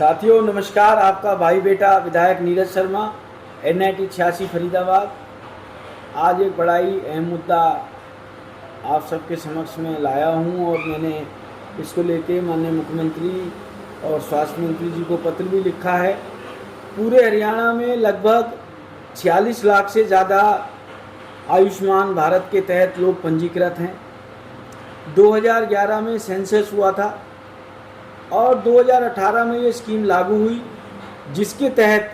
साथियों नमस्कार। आपका भाई बेटा विधायक नीरज शर्मा, NIT 86 फरीदाबाद। आज एक बड़ा ही अहम मुद्दा आप सबके समक्ष में लाया हूं और मैंने इसको लेके माननीय मुख्यमंत्री और स्वास्थ्य मंत्री जी को पत्र भी लिखा है। पूरे हरियाणा में लगभग 46 लाख से ज़्यादा आयुष्मान भारत के तहत लोग पंजीकृत हैं। 2011 में सेंसस हुआ था और 2018 में ये स्कीम लागू हुई, जिसके तहत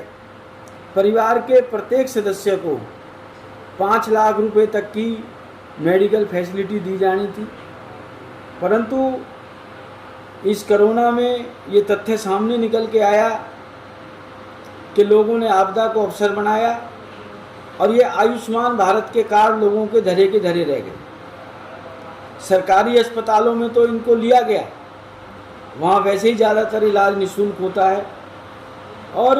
परिवार के प्रत्येक सदस्य को 5 लाख रुपए तक की मेडिकल फैसिलिटी दी जानी थी। परंतु इस कोरोना में ये तथ्य सामने निकल के आया कि लोगों ने आपदा को अवसर बनाया और ये आयुष्मान भारत के कार्ड लोगों के धरे के धरे रह गए। सरकारी अस्पतालों में तो इनको लिया गया, वहाँ वैसे ही ज़्यादातर इलाज निःशुल्क होता है और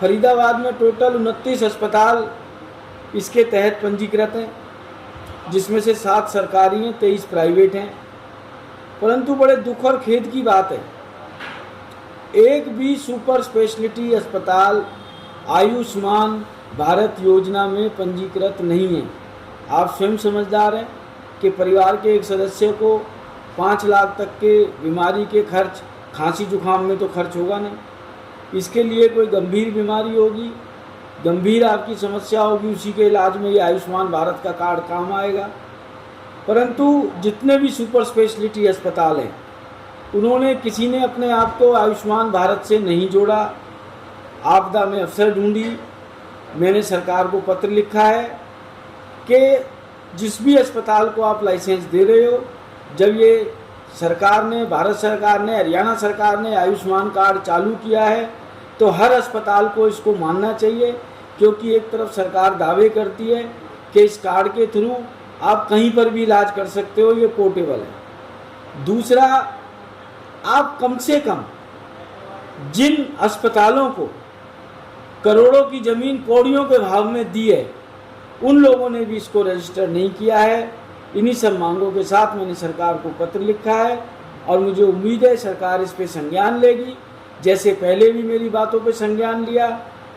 फरीदाबाद में टोटल 29 अस्पताल इसके तहत पंजीकृत हैं, जिसमें से 7 सरकारी हैं, 23 प्राइवेट हैं। परंतु बड़े दुख और खेद की बात है, एक भी सुपर स्पेशलिटी अस्पताल आयुष्मान भारत योजना में पंजीकृत नहीं है। आप स्वयं समझदार हैं कि परिवार के एक सदस्य को 5 लाख तक के बीमारी के खर्च, खांसी जुकाम में तो खर्च होगा नहीं। इसके लिए कोई गंभीर बीमारी होगी, गंभीर आपकी समस्या होगी, उसी के इलाज में ये आयुष्मान भारत का कार्ड काम आएगा। परंतु जितने भी सुपर स्पेशलिटी अस्पताल हैं, उन्होंने किसी ने अपने आप को आयुष्मान भारत से नहीं जोड़ा, आपदा में अवसर ढूंढी। मैंने सरकार को पत्र लिखा है कि जिस भी अस्पताल को आप लाइसेंस दे रहे हो, जब ये सरकार ने, भारत सरकार ने, हरियाणा सरकार ने आयुष्मान कार्ड चालू किया है, तो हर अस्पताल को इसको मानना चाहिए, क्योंकि एक तरफ सरकार दावे करती है कि इस कार्ड के थ्रू आप कहीं पर भी इलाज कर सकते हो, ये पोर्टेबल है। दूसरा, आप कम से कम जिन अस्पतालों को करोड़ों की ज़मीन कौड़ियों के भाव में दी है, उन लोगों ने भी इसको रजिस्टर नहीं किया है। इन्हीं सब मांगों के साथ मैंने सरकार को पत्र लिखा है और मुझे उम्मीद है सरकार इस पे संज्ञान लेगी, जैसे पहले भी मेरी बातों पे संज्ञान लिया।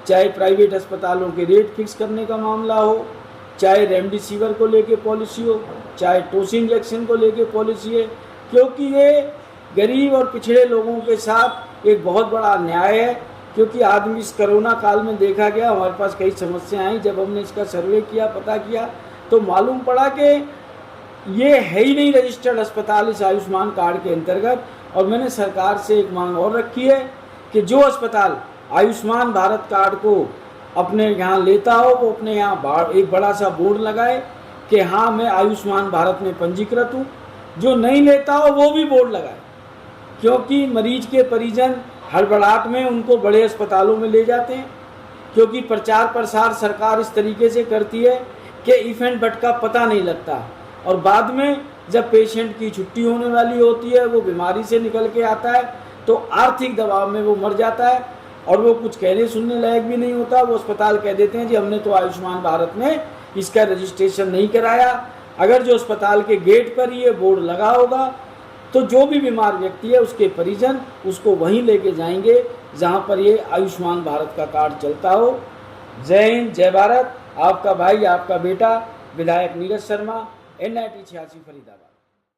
चाहे प्राइवेट अस्पतालों के रेट फिक्स करने का मामला हो, चाहे रेमडेसिविर को लेके पॉलिसी हो, चाहे टोसिन इंजेक्शन को लेके पॉलिसी है, क्योंकि ये गरीब और पिछड़े लोगों के साथ एक बहुत बड़ा अन्याय है। क्योंकि आदमी इस कोरोना काल में देखा गया, हमारे पास कई समस्याएं आई। जब हमने इसका सर्वे किया, पता किया, तो मालूम पड़ा कि ये है ही नहीं रजिस्टर्ड अस्पताल इस आयुष्मान कार्ड के अंतर्गत। और मैंने सरकार से एक मांग और रखी है कि जो अस्पताल आयुष्मान भारत कार्ड को अपने यहाँ लेता हो, वो अपने यहाँ एक बड़ा सा बोर्ड लगाए कि हाँ, मैं आयुष्मान भारत में पंजीकृत हूँ। जो नहीं लेता हो वो भी बोर्ड लगाए, क्योंकि मरीज के परिजन हड़बड़ाहट में उनको बड़े अस्पतालों में ले जाते हैं। क्योंकि प्रचार प्रसार सरकार इस तरीके से करती है कि इफेंट बट का पता नहीं लगता, और बाद में जब पेशेंट की छुट्टी होने वाली होती है, वो बीमारी से निकल के आता है, तो आर्थिक दबाव में वो मर जाता है और वो कुछ कहने सुनने लायक भी नहीं होता। वो अस्पताल कह देते हैं जी हमने तो आयुष्मान भारत में इसका रजिस्ट्रेशन नहीं कराया। अगर जो अस्पताल के गेट पर ये बोर्ड लगा होगा, तो जो भी बीमार व्यक्ति है, उसके परिजन उसको वहीं लेके जाएंगे जहां पर ये आयुष्मान भारत का कार्ड चलता हो। जय हिंद, जय भारत। आपका भाई, आपका बेटा विधायक नीरज शर्मा, NIT 86 फरीदाबाद।